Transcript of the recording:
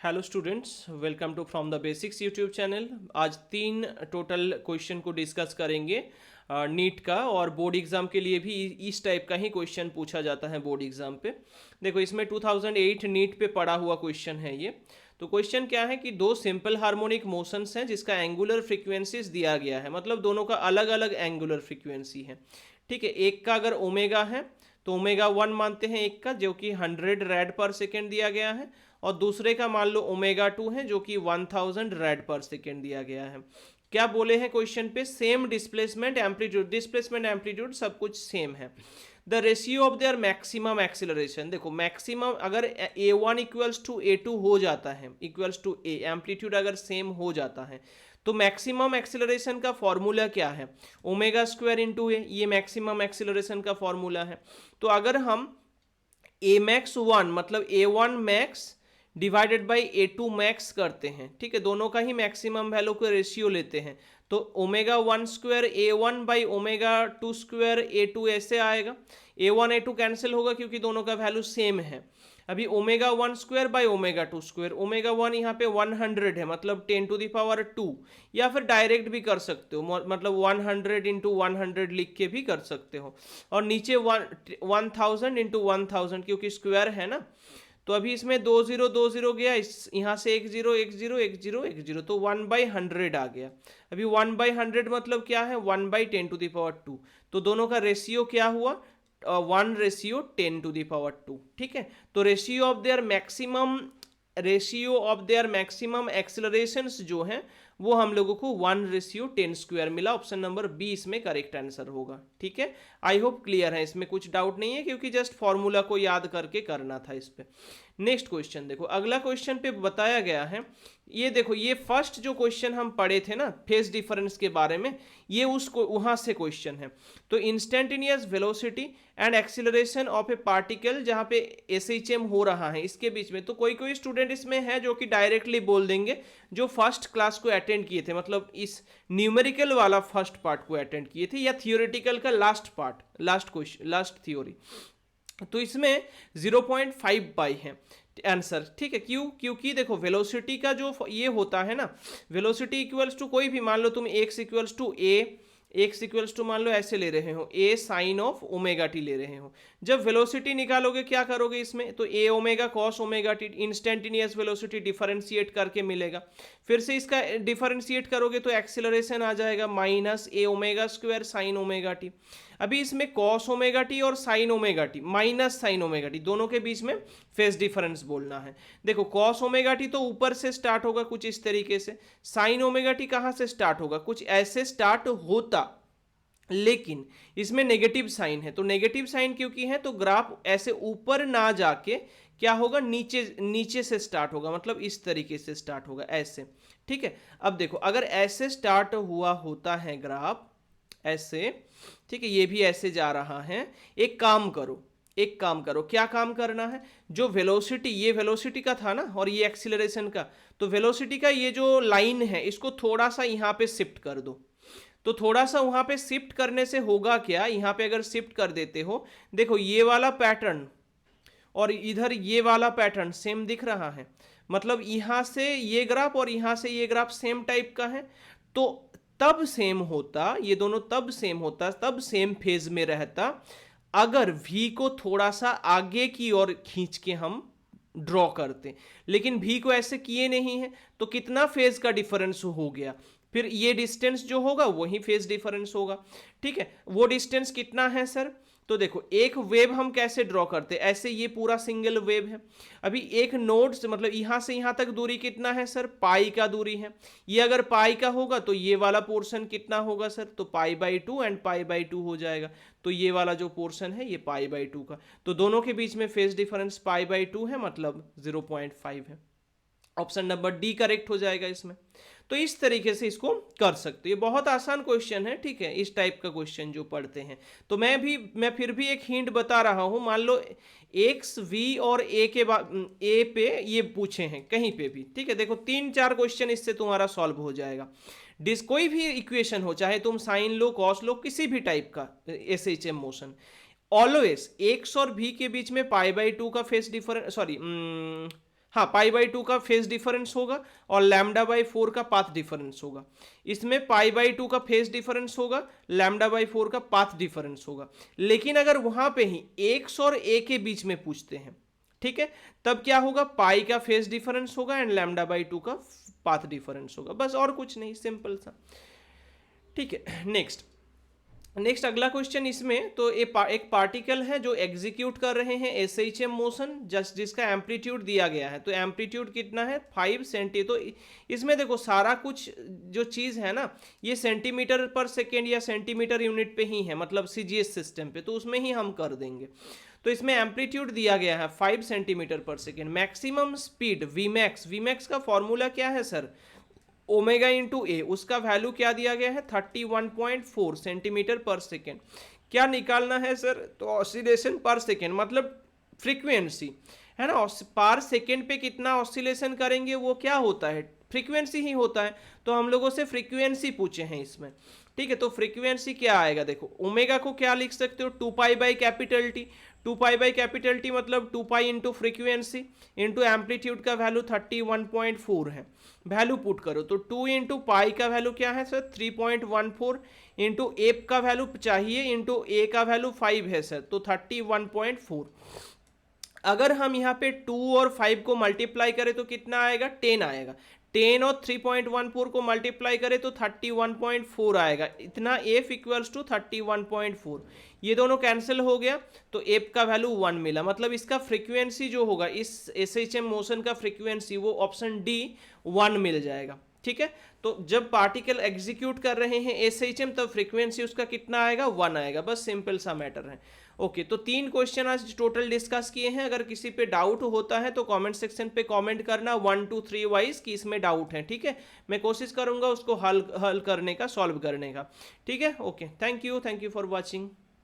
Hello students, welcome to from the basics YouTube channel. आज 3 total question को discuss करेंगे NEET का, और बोर्ड एग्जाम के लिए भी इस टाइप का ही क्वेश्चन पूछा जाता है बोर्ड एग्जाम पे। देखो, इसमें 2008 नीट पे पढ़ा हुआ क्वेश्चन है ये। तो क्वेश्चन क्या है कि दो सिंपल हार्मोनिक मोशंस हैं जिसका एंगुलर फ्रीक्वेंसीज दिया गया है, मतलब दोनों का अलग अलग एंगुलर फ्रीक्वेंसी है। ठीक है, एक का अगर ओमेगा है तो ओमेगा 1 मानते हैं एक का, जो कि 100 रेड पर सेकेंड दिया गया है, और दूसरे का मान लो ओमेगा 2 है जो कि 1000 रेड पर सेकेंड दिया गया है। क्या बोले हैं क्वेश्चन पे? सेम डिस्प्लेसमेंट एम्पलीट्यूड सब कुछ सेम है। The ratio of their maximum acceleration, देखो मैक्सिमम अगर a1 इक्वल्स टू a2 हो जाता है, इक्वल्स टू a, एम्पलीट्यूड अगर सेम हो जाता है, तो मैक्सिमम एक्सिलरेशन का फॉर्मूला क्या है? ओमेगा स्क्वायर इंटू ए, ये मैक्सिमम एक्सिलरेशन का फॉर्मूला है। तो अगर हम ए मैक्स 1 मतलब a1 max divided by a2 max करते हैं, ठीक है, दोनों का ही मैक्सिमम वैल्यू का रेशियो लेते हैं, तो omega 1 square a1 by omega 2 square a2 ऐसे आएगा। a1 a2 कैंसिल होगा क्योंकि दोनों का वैल्यू सेम है। अभी omega 1 square by omega 2 square, omega 1 यहाँ पे 100 है मतलब 10 टू द पावर 2, या फिर डायरेक्ट भी कर सकते हो, मतलब 100 इंटू 100 लिख के भी कर सकते हो, और नीचे 1000 इंटू 1000 क्योंकि स्क्वायर है ना। तो अभी इसमें 20 गया, इस यहाँ से 10 10 तो 1/100 आ गया। अभी 1/100 मतलब क्या है? 1/10 टू द पावर 2। तो दोनों का रेशियो क्या हुआ? 1:10 टू द पावर 2। ठीक है, तो रेशियो ऑफ देयर मैक्सिमम एक्सेलरेशंस जो हैं वो हम लोगों को 1:10 स्क्वायर मिला। ऑप्शन नंबर बी इसमें करेक्ट आंसर होगा। ठीक है, आई होप क्लियर है, इसमें कुछ डाउट नहीं है क्योंकि जस्ट फॉर्मूला को याद करके करना था इस पे। नेक्स्ट क्वेश्चन देखो, अगला क्वेश्चन पे बताया गया है, ये देखो, ये फर्स्ट जो क्वेश्चन हम पढ़े थे ना फेज डिफरेंस के बारे में, ये उसको वहां से क्वेश्चन है। तो instantaneous velocity and acceleration of A particle, जहां पे एसएचएम हो रहा है इसके बीच में, तो कोई कोई स्टूडेंट इसमें है जो कि डायरेक्टली बोल देंगे जो फर्स्ट क्लास को अटेंड किए थे, मतलब इस न्यूमेरिकल वाला फर्स्ट पार्ट को अटेंड किए थे, या थियोरेटिकल का last part, last question, last theory. तो इसमें 0.5 पाई है आंसर। ठीक है, क्योंकि देखो वेलोसिटी का जो ये होता है ना, वेलोसिटी इक्वल्स टू कोई भी, मान लो तुम एक्स इक्वल्स टू मान लो ऐसे ले रहे हो, ए साइन ऑफ ओमेगा टी ले रहे हो। जब वेलोसिटी निकालोगे क्या करोगे इसमें? तो A omega cos omega T, instantaneous velocity differentiate करके मिलेगा। फिर से इसका डिफरेंशिएट करोगे तो एक्सेलरेशन आ जाएगा minus A omega square sine omega T. अभी इसमें कॉस ओमेगा टी और sine omega T minus sine omega T, दोनों के बीच में फेज डिफरेंस बोलना है। देखो कॉस ओमेगा टी तो ऊपर से स्टार्ट होगा कुछ इस तरीके से, साइन ओमेगा टी कहाँ से स्टार्ट होगा? कुछ ऐसे स्टार्ट होता, लेकिन इसमें नेगेटिव साइन है, तो नेगेटिव साइन क्योंकि है तो ग्राफ ऐसे ऊपर ना जाके क्या होगा, नीचे से स्टार्ट होगा, मतलब इस तरीके से स्टार्ट होगा ऐसे। ठीक है, अब देखो अगर ऐसे स्टार्ट हुआ होता है ग्राफ ऐसे, ठीक है, ये भी ऐसे जा रहा है। एक काम करो, क्या काम करना है? जो वेलोसिटी, ये वेलोसिटी का था ना और ये एक्सीलरेशन का, तो वेलोसिटी का ये जो लाइन है इसको थोड़ा सा यहाँ पे शिफ्ट कर दो। तो थोड़ा सा वहां पे शिफ्ट करने से होगा क्या, यहाँ पे अगर शिफ्ट कर देते हो, देखो ये वाला पैटर्न और इधर ये वाला पैटर्न सेम दिख रहा है, मतलब यहां से ये ग्राफ और यहां से ये ग्राफ सेम टाइप का है, तो तब सेम होता, ये दोनों तब सेम होता, तब सेम फेज में रहता अगर v को थोड़ा सा आगे की ओर खींच के हम ड्रॉ करते। लेकिन v को ऐसे किए नहीं है, तो कितना फेज का डिफरेंस हो गया? फिर ये डिस्टेंस जो होगा वही फेज डिफरेंस होगा। ठीक है, वो डिस्टेंस कितना है सर? तो देखो एक वेव हम कैसे ड्रॉ करते हैं, ऐसे ये पूरा सिंगल वेव है। अभी एक नोड से मतलब यहां से यहां तक दूरी कितना है सर? पाई का दूरी है। ये अगर पाई का होगा तो ये वाला पोर्शन कितना होगा सर? तो π/2 एंड π/2 हो जाएगा। तो ये वाला जो पोर्शन है ये π/2 का, तो दोनों के बीच में फेज डिफरेंस π/2 है, मतलब 0.5 है। ऑप्शन नंबर डी करेक्ट हो जाएगा इसमें। तो इस तरीके से इसको कर सकते हो, ये बहुत आसान क्वेश्चन है। ठीक है, इस टाइप का क्वेश्चन जो पढ़ते हैं, तो मैं फिर भी एक हिंट बता रहा हूं, मान लो एक्स वी और ए के बाद ए पे ये पूछे हैं कहीं पे भी। ठीक है, देखो 3-4 क्वेश्चन इससे तुम्हारा सॉल्व हो जाएगा। कोई भी इक्वेशन हो, चाहे तुम साइन लो कॉस लो, किसी भी टाइप का एसएचएम मोशन, ऑलवेज एक्स और वी के बीच में π/2 का फेस डिफरेंस, सॉरी हाँ, पाई बाई 2 का फेज डिफरेंस होगा और लैम्डा बाई 4 का पाथ डिफरेंस होगा। इसमें पाई बाई 2 का फेज डिफरेंस होगा, लैम्डा बाई 4 का पाथ डिफरेंस होगा। लेकिन अगर वहां पे ही एक्स और ए के बीच में पूछते हैं, ठीक है, तब क्या होगा, पाई का फेज डिफरेंस होगा एंड लैम्डा बाई 2 का पाथ डिफरेंस होगा, बस और कुछ नहीं, सिंपल सा। ठीक है, नेक्स्ट अगला क्वेश्चन इसमें तो एक पार्टिकल है जो एग्जीक्यूट कर रहे हैं एसएचएम मोशन, जिसका एम्पलीट्यूड दिया गया है। तो एम्पलीट्यूड कितना है, 5 सेंटी। तो इसमें देखो सारा कुछ जो चीज़ है ना, ये सेंटीमीटर पर सेकेंड या सेंटीमीटर यूनिट पे ही है, मतलब सीजीएस सिस्टम पे, तो उसमें ही हम कर देंगे। तो इसमें एम्पलीट्यूड दिया गया है 5 सेंटीमीटर पर सेकेंड। मैक्सिमम स्पीड वीमैक्स का फॉर्मूला क्या है सर, ओमेगा इंटू ए, उसका वैल्यू क्या दिया गया है 31.4 सेंटीमीटर पर सेकेंड। क्या निकालना है सर, तो ऑसिलेशन पर सेकेंड मतलब फ्रीक्वेंसी है ना, पर सेकेंड पे कितना ऑसिलेशन करेंगे वो क्या होता है, फ्रीक्वेंसी ही होता है। तो हम लोगों से फ्रीक्वेंसी पूछे हैं इसमें, ठीक है। तो फ्रीक्वेंसी क्या आएगा, देखो ओमेगा को क्या लिख सकते हो, 2 pi by capital T. 2 pi by capital T मतलब 2 pi into frequency into amplitude का वैल्यू 31.4 है, वैल्यू पुट करो। तो 2 इंटू पाई का वैल्यू क्या है सर 3.14 इंटू एप का वैल्यू चाहिए इंटू ए का वैल्यू 5 है सर, तो 31.4। अगर हम यहाँ पे 2 और 5 को मल्टीप्लाई करें तो कितना आएगा, 10 आएगा। 10 और 3.14 को मल्टीप्लाई करें तो 31.4 आएगा। इतना एफ इक्वल्स टू 31.4, ये दोनों कैंसिल हो गया तो एफ का वैल्यू 1 मिला। मतलब इसका फ्रीक्वेंसी जो होगा, इस एसएचएम मोशन का फ्रीक्वेंसी, वो ऑप्शन डी 1 मिल जाएगा, ठीक है। तो जब पार्टिकल एग्जीक्यूट कर रहे हैं एसएचएम, तब फ्रीक्वेंसी उसका कितना आएगा, 1 आएगा, बस सिंपल सा मैटर है। ओके, तो 3 क्वेश्चन आज टोटल डिस्कस किए हैं। अगर किसी पे डाउट होता है तो कमेंट सेक्शन पे कमेंट करना 1 2 3 वाइज कि इसमें डाउट है, ठीक है। मैं कोशिश करूंगा उसको हल करने का, सॉल्व करने का, ठीक है। Okay, thank you for watching.